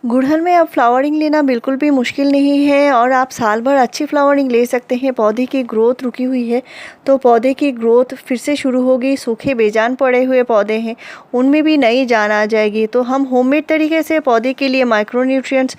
गुड़हल में अब फ्लावरिंग लेना बिल्कुल भी मुश्किल नहीं है और आप साल भर अच्छी फ्लावरिंग ले सकते हैं। पौधे की ग्रोथ रुकी हुई है तो पौधे की ग्रोथ फिर से शुरू होगी। सूखे बेजान पड़े हुए पौधे हैं, उनमें भी नई जान आ जाएगी। तो हम होममेड तरीके से पौधे के लिए माइक्रो न्यूट्रिएंट्स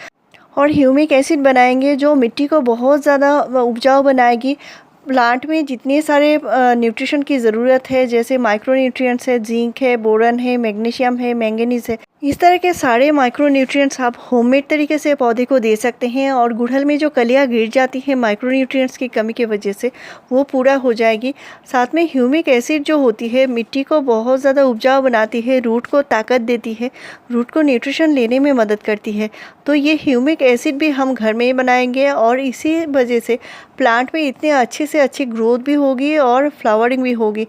और ह्यूमिक एसिड बनाएंगे जो मिट्टी को बहुत ज़्यादा उपजाऊ बनाएगी। प्लांट में जितने सारे न्यूट्रिशन की ज़रूरत है, जैसे माइक्रो न्यूट्रिएंट्स है, जिंक है, बोरन है, मैग्नीशियम है, मैंगनीज है, इस तरह के सारे माइक्रो न्यूट्रिएंट्स आप होममेड तरीके से पौधे को दे सकते हैं। और गुड़हल में जो कलियां गिर जाती हैं माइक्रो न्यूट्रिएंट्स की कमी की वजह से, वो पूरा हो जाएगी। साथ में ह्यूमिक एसिड जो होती है मिट्टी को बहुत ज़्यादा उपजाऊ बनाती है, रूट को ताकत देती है, रूट को न्यूट्रिशन लेने में मदद करती है। तो ये ह्यूमिक एसिड भी हम घर में ही बनाएंगे और इसी वजह से प्लांट में इतने अच्छे से अच्छी ग्रोथ भी होगी और फ्लावरिंग भी होगी।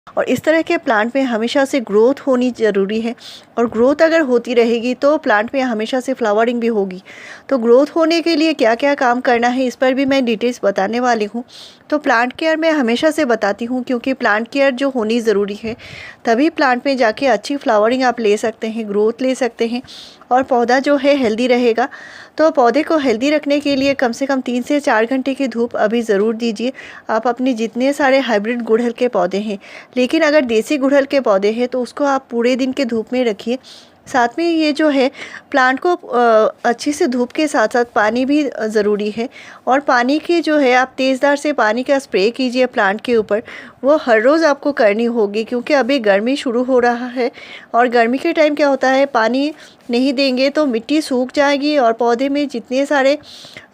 और इस तरह के प्लांट में हमेशा से ग्रोथ होनी ज़रूरी है और ग्रोथ अगर होती रहेगी तो प्लांट में हमेशा से फ्लावरिंग भी होगी। तो ग्रोथ होने के लिए क्या क्या काम करना है इस पर भी मैं डिटेल्स बताने वाली हूँ। तो प्लांट केयर मैं हमेशा से बताती हूँ क्योंकि प्लांट केयर जो होनी ज़रूरी है, तभी प्लांट में जाके अच्छी फ्लावरिंग आप ले सकते हैं, ग्रोथ ले सकते हैं और पौधा जो है हेल्दी रहेगा। तो पौधे को हेल्दी रखने के लिए कम से कम 3 से 4 घंटे की धूप अभी ज़रूर दीजिए। आप अपने जितने सारे हाइब्रिड गुड़हल के पौधे हैं, लेकिन अगर देसी गुड़हल के पौधे हैं तो उसको आप पूरे दिन के धूप में रखिए। साथ में ये जो है प्लांट को अच्छी से धूप के साथ साथ पानी भी ज़रूरी है। और पानी की जो है आप तेज़धार से पानी का स्प्रे कीजिए प्लांट के ऊपर, वो हर रोज़ आपको करनी होगी क्योंकि अभी गर्मी शुरू हो रहा है और गर्मी के टाइम क्या होता है, पानी नहीं देंगे तो मिट्टी सूख जाएगी और पौधे में जितने सारे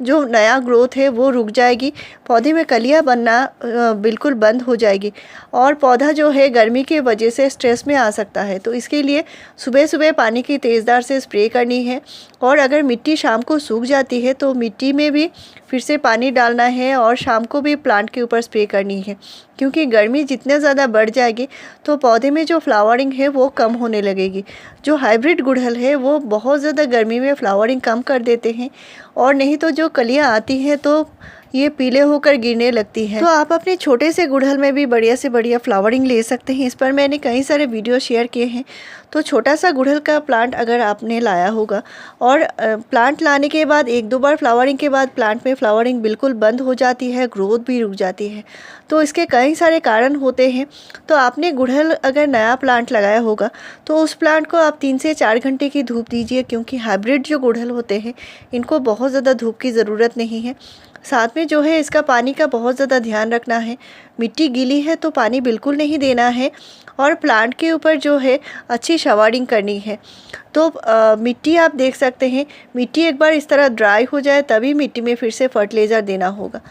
जो नया ग्रोथ है वो रुक जाएगी, पौधे में कलियां बनना बिल्कुल बंद हो जाएगी और पौधा जो है गर्मी की वजह से स्ट्रेस में आ सकता है। तो इसके लिए सुबह सुबह पानी की तेज़धार से स्प्रे करनी है। और अगर मिट्टी शाम को सूख जाती है तो मिट्टी में भी फिर से पानी डालना है और शाम को भी प्लांट के ऊपर स्प्रे करनी है क्योंकि गर्मी जितने ज़्यादा बढ़ जाएगी तो पौधे में जो फ्लावरिंग है वो कम होने लगेगी। जो हाइब्रिड गुड़हल है वो बहुत ज़्यादा गर्मी में फ्लावरिंग कम कर देते हैं और नहीं तो जो कलियां आती हैं तो ये पीले होकर गिरने लगती है। तो आप अपने छोटे से गुड़हल में भी बढ़िया से बढ़िया फ्लावरिंग ले सकते हैं। इस पर मैंने कई सारे वीडियो शेयर किए हैं। तो छोटा सा गुड़हल का प्लांट अगर आपने लाया होगा और प्लांट लाने के बाद 1-2 बार फ्लावरिंग के बाद प्लांट में फ्लावरिंग बिल्कुल बंद हो जाती है, ग्रोथ भी रुक जाती है, तो इसके कई सारे कारण होते हैं। तो आपने गुड़हल अगर नया प्लांट लगाया होगा तो उस प्लांट को आप 3 से 4 घंटे की धूप दीजिए क्योंकि हाइब्रिड जो गुड़हल होते हैं इनको बहुत ज़्यादा धूप की ज़रूरत नहीं है। साथ में जो है इसका पानी का बहुत ज़्यादा ध्यान रखना है। मिट्टी गीली है तो पानी बिल्कुल नहीं देना है और प्लांट के ऊपर जो है अच्छी शवारिंग करनी है। तो मिट्टी आप देख सकते हैं, मिट्टी एक बार इस तरह ड्राई हो जाए तभी मिट्टी में फिर से फर्टिलाइज़र देना होगा।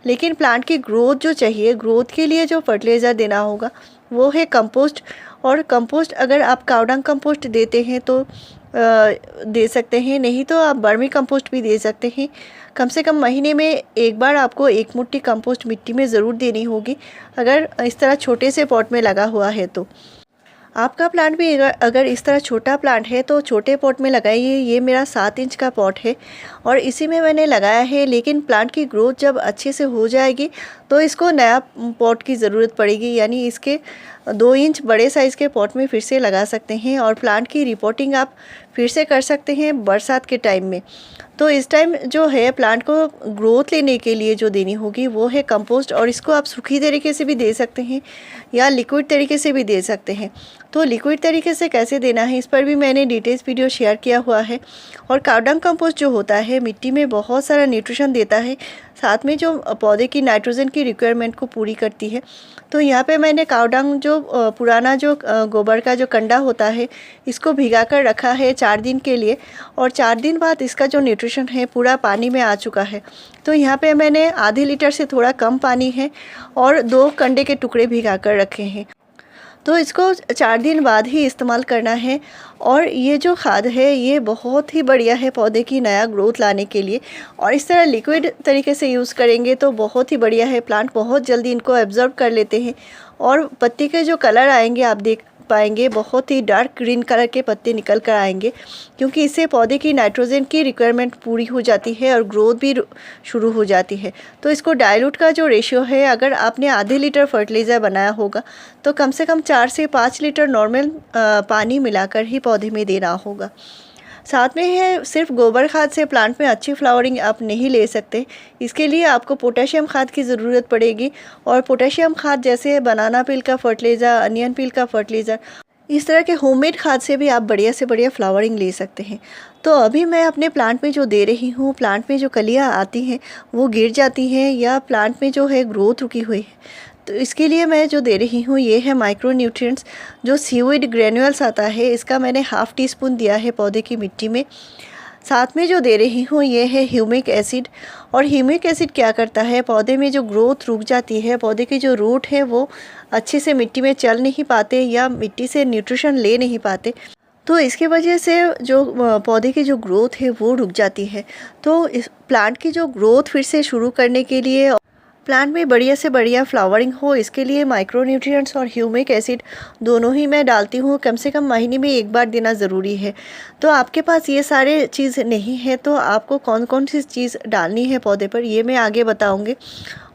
लेकिन प्लांट की ग्रोथ जो चाहिए, ग्रोथ के लिए जो फर्टिलाइज़र देना होगा वो है कंपोस्ट। और कंपोस्ट अगर आप कावडंग कंपोस्ट देते हैं तो दे सकते हैं, नहीं तो आप वर्मी कंपोस्ट भी दे सकते हैं। कम से कम महीने में एक बार आपको 1 मुट्ठी कंपोस्ट मिट्टी में ज़रूर देनी होगी अगर इस तरह छोटे से पॉट में लगा हुआ है तो। आपका प्लांट भी अगर इस तरह छोटा प्लांट है तो छोटे पॉट में लगाइए। ये मेरा 7 इंच का पॉट है और इसी में मैंने लगाया है, लेकिन प्लांट की ग्रोथ जब अच्छे से हो जाएगी तो इसको नया पॉट की ज़रूरत पड़ेगी, यानी इसके 2 इंच बड़े साइज़ के पॉट में फिर से लगा सकते हैं। और प्लांट की रिपोर्टिंग आप फिर से कर सकते हैं बरसात के टाइम में। तो इस टाइम जो है प्लांट को ग्रोथ लेने के लिए जो देनी होगी वो है कंपोस्ट, और इसको आप सूखी तरीके से भी दे सकते हैं या लिक्विड तरीके से भी दे सकते हैं। तो लिक्विड तरीके से कैसे देना है इस पर भी मैंने डिटेल्स वीडियो शेयर किया हुआ है। और कावडंग कंपोस्ट जो होता है मिट्टी में बहुत सारा न्यूट्रिशन देता है, साथ में जो पौधे की नाइट्रोजन की रिक्वायरमेंट को पूरी करती है। तो यहाँ पे मैंने कावडंग जो पुराना जो गोबर का जो कंडा होता है इसको भिगा कर रखा है 4 दिन के लिए, और 4 दिन बाद इसका जो न्यूट्रिशन है पूरा पानी में आ चुका है। तो यहाँ पे मैंने आधे लीटर से थोड़ा कम पानी है और 2 कंडे के टुकड़े भिगा कर रखे हैं। तो इसको 4 दिन बाद ही इस्तेमाल करना है। और ये जो खाद है ये बहुत ही बढ़िया है पौधे की नया ग्रोथ लाने के लिए, और इस तरह लिक्विड तरीके से यूज़ करेंगे तो बहुत ही बढ़िया है। प्लांट बहुत जल्दी इनको एब्जॉर्ब कर लेते हैं और पत्ती के जो कलर आएंगे आप देख पाएंगे, बहुत ही डार्क ग्रीन कलर के पत्ते निकल कर आएंगे, क्योंकि इससे पौधे की नाइट्रोजन की रिक्वायरमेंट पूरी हो जाती है और ग्रोथ भी शुरू हो जाती है। तो इसको डाइल्यूट का जो रेशियो है, अगर आपने आधे लीटर फर्टिलाइज़र बनाया होगा तो कम से कम 4 से 5 लीटर नॉर्मल पानी मिलाकर ही पौधे में देना होगा। साथ में है सिर्फ गोबर खाद से प्लांट में अच्छी फ्लावरिंग आप नहीं ले सकते। इसके लिए आपको पोटेशियम खाद की ज़रूरत पड़ेगी, और पोटेशियम खाद जैसे बनाना पील का फर्टिलाइज़र, अनियन पील का फर्टिलाइज़र, इस तरह के होममेड खाद से भी आप बढ़िया से बढ़िया फ्लावरिंग ले सकते हैं। तो अभी मैं अपने प्लांट में जो दे रही हूँ, प्लांट में जो कलियाँ आती हैं वो गिर जाती हैं या प्लांट में जो है ग्रोथ रुकी हुई है, तो इसके लिए मैं जो दे रही हूँ ये है माइक्रो न्यूट्रिएंट्स, जो सीवीड ग्रेन्यूल्स आता है, इसका मैंने हाफ़ टी स्पून दिया है पौधे की मिट्टी में। साथ में जो दे रही हूँ ये है ह्यूमिक एसिड। और ह्यूमिक एसिड क्या करता है, पौधे में जो ग्रोथ रुक जाती है, पौधे की जो रूट है वो अच्छे से मिट्टी में चल नहीं पाते या मिट्टी से न्यूट्रिशन ले नहीं पाते, तो इसकी वजह से जो पौधे की जो ग्रोथ है वो रुक जाती है। तो इस प्लांट की जो ग्रोथ फिर से शुरू करने के लिए, प्लांट में बढ़िया से बढ़िया फ्लावरिंग हो, इसके लिए माइक्रो न्यूट्रिएंट्स और ह्यूमिक एसिड दोनों ही मैं डालती हूँ। कम से कम महीने में एक बार देना ज़रूरी है। तो आपके पास ये सारे चीज़ नहीं है तो आपको कौन कौन सी चीज़ डालनी है पौधे पर, ये मैं आगे बताऊँगी।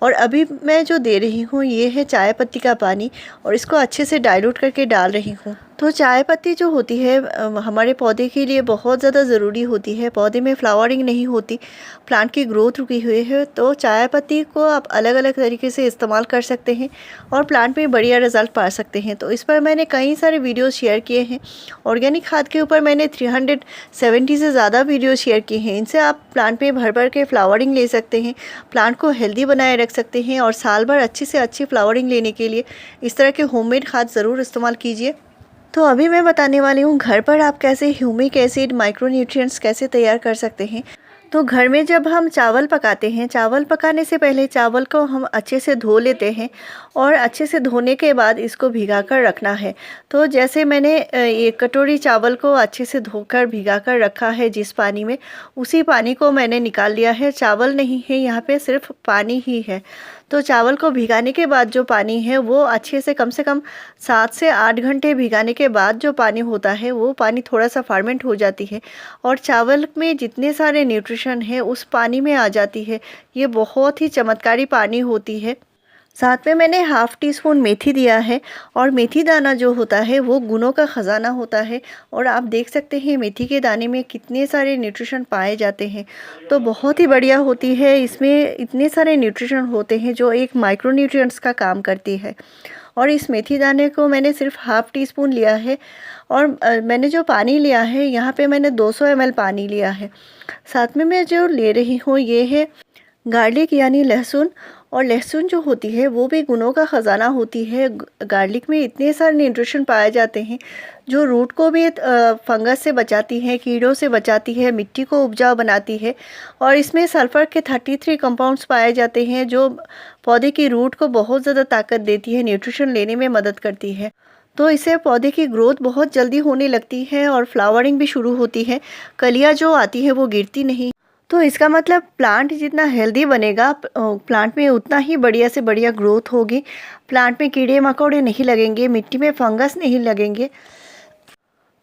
और अभी मैं जो दे रही हूँ ये है चाय पत्ती का पानी, और इसको अच्छे से डाइल्यूट करके डाल रही हूँ। तो चाय पत्ती जो होती है हमारे पौधे के लिए बहुत ज़्यादा ज़रूरी होती है। पौधे में फ्लावरिंग नहीं होती, प्लांट की ग्रोथ रुकी हुई है, तो चाय पत्ती को आप अलग अलग तरीके से इस्तेमाल कर सकते हैं और प्लांट में बढ़िया रिजल्ट पा सकते हैं। तो इस पर मैंने कई सारे वीडियो शेयर किए हैं। ऑर्गेनिक खाद के ऊपर मैंने 370 से ज़्यादा वीडियो शेयर किए हैं। इनसे आप प्लांट में भर भर के फ्लावरिंग ले सकते हैं, प्लांट को हेल्दी बनाए रख सकते हैं, और साल भर अच्छी से अच्छी फ्लावरिंग लेने के लिए इस तरह के होममेड खाद ज़रूर इस्तेमाल कीजिए। तो अभी मैं बताने वाली हूँ घर पर आप कैसे ह्यूमिक एसिड, माइक्रो न्यूट्रिएंट्स कैसे तैयार कर सकते हैं। तो घर में जब हम चावल पकाते हैं, चावल पकाने से पहले चावल को हम अच्छे से धो लेते हैं, और अच्छे से धोने के बाद इसको भिगा कर रखना है। तो जैसे मैंने एक कटोरी चावल को अच्छे से धोकर भिगा कर रखा है जिस पानी में, उसी पानी को मैंने निकाल लिया है। चावल नहीं है यहाँ पे, सिर्फ पानी ही है। तो चावल को भिगाने के बाद जो पानी है वो अच्छे से कम 7 से 8 घंटे भिगाने के बाद जो पानी होता है वो पानी थोड़ा सा फर्मेंट हो जाती है, और चावल में जितने सारे न्यूट्रिशन है उस पानी में आ जाती है। ये बहुत ही चमत्कारी पानी होती है। साथ में मैंने हाफ़ टी स्पून मेथी दिया है, और मेथी दाना जो होता है वो गुणों का ख़जाना होता है, और आप देख सकते हैं मेथी के दाने में कितने सारे न्यूट्रिशन पाए जाते हैं। तो बहुत ही बढ़िया होती है, इसमें इतने सारे न्यूट्रिशन होते हैं जो एक माइक्रो न्यूट्रिएंट्स का काम करती है। और इस मेथी दाने को मैंने सिर्फ हाफ़ टी स्पून लिया है, और मैंने जो पानी लिया है यहाँ पे मैंने 200 ml पानी लिया है। साथ में मैं जो ले रही हूँ ये है गार्लिक यानी लहसुन। और लहसुन जो होती है वो भी गुणों का ख़जाना होती है। गार्लिक में इतने सारे न्यूट्रिशन पाए जाते हैं जो रूट को भी फंगस से बचाती है, कीड़ों से बचाती है, मिट्टी को उपजाऊ बनाती है। और इसमें सल्फ़र के 33 कंपाउंड्स पाए जाते हैं जो पौधे की रूट को बहुत ज़्यादा ताकत देती है, न्यूट्रिशन लेने में मदद करती है। तो इससे पौधे की ग्रोथ बहुत जल्दी होने लगती है और फ्लावरिंग भी शुरू होती है। कलियाँ जो आती है वो गिरती नहीं। तो इसका मतलब प्लांट जितना हेल्दी बनेगा, प्लांट में उतना ही बढ़िया से बढ़िया ग्रोथ होगी। प्लांट में कीड़े मकोड़े नहीं लगेंगे, मिट्टी में फंगस नहीं लगेंगे।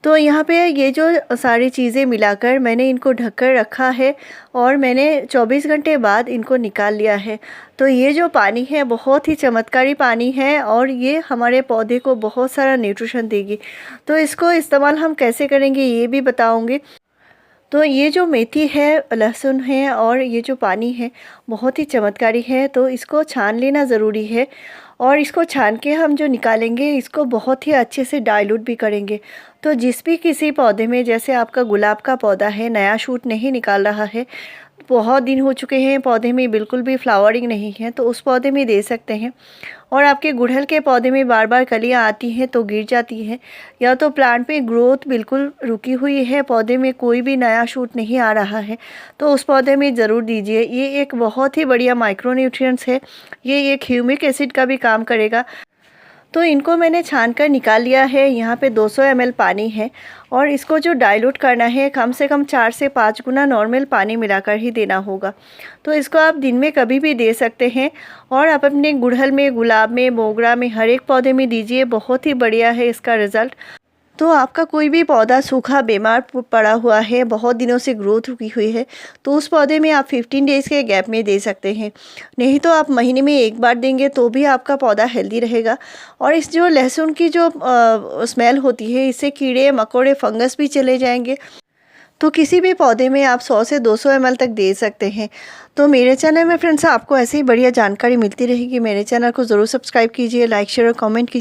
तो यहाँ पे ये जो सारी चीज़ें मिलाकर मैंने इनको ढककर रखा है, और मैंने 24 घंटे बाद इनको निकाल लिया है। तो ये जो पानी है बहुत ही चमत्कारी पानी है, और ये हमारे पौधे को बहुत सारा न्यूट्रिशन देगी। तो इसको इस्तेमाल हम कैसे करेंगे ये भी बताऊँगी। तो ये जो मेथी है, लहसुन है, और ये जो पानी है बहुत ही चमत्कारी है। तो इसको छान लेना ज़रूरी है, और इसको छान के हम जो निकालेंगे इसको बहुत ही अच्छे से डाइल्यूट भी करेंगे। तो जिस भी किसी पौधे में, जैसे आपका गुलाब का पौधा है, नया शूट नहीं निकाल रहा है, बहुत दिन हो चुके हैं, पौधे में बिल्कुल भी फ्लावरिंग नहीं है, तो उस पौधे में दे सकते हैं। और आपके गुड़हल के पौधे में बार बार कलियां आती हैं तो गिर जाती हैं, या तो प्लांट में ग्रोथ बिल्कुल रुकी हुई है, पौधे में कोई भी नया शूट नहीं आ रहा है, तो उस पौधे में ज़रूर दीजिए। ये एक बहुत ही बढ़िया माइक्रो न्यूट्रिएंट्स है, ये एक ह्यूमिक एसिड का भी काम करेगा। तो इनको मैंने छान कर निकाल लिया है। यहाँ पे 200 ml पानी है, और इसको जो डाइल्यूट करना है कम से कम 4 से 5 गुना नॉर्मल पानी मिलाकर ही देना होगा। तो इसको आप दिन में कभी भी दे सकते हैं, और आप अपने गुड़हल में, गुलाब में, मोगरा में, हर एक पौधे में दीजिए। बहुत ही बढ़िया है इसका रिज़ल्ट। तो आपका कोई भी पौधा सूखा बीमार पड़ा हुआ है, बहुत दिनों से ग्रोथ रुकी हुई है, तो उस पौधे में आप 15 डेज़ के गैप में दे सकते हैं। नहीं तो आप महीने में एक बार देंगे तो भी आपका पौधा हेल्दी रहेगा। और इस जो लहसुन की जो स्मेल होती है, इससे कीड़े मकोड़े फंगस भी चले जाएंगे। तो किसी भी पौधे में आप 100 से 200 ml तक दे सकते हैं। तो मेरे चैनल में फ्रेंड्स आपको ऐसे ही बढ़िया जानकारी मिलती रहेगी। मेरे चैनल को ज़रूर सब्सक्राइब कीजिए, लाइक शेयर और कमेंट कीजिए।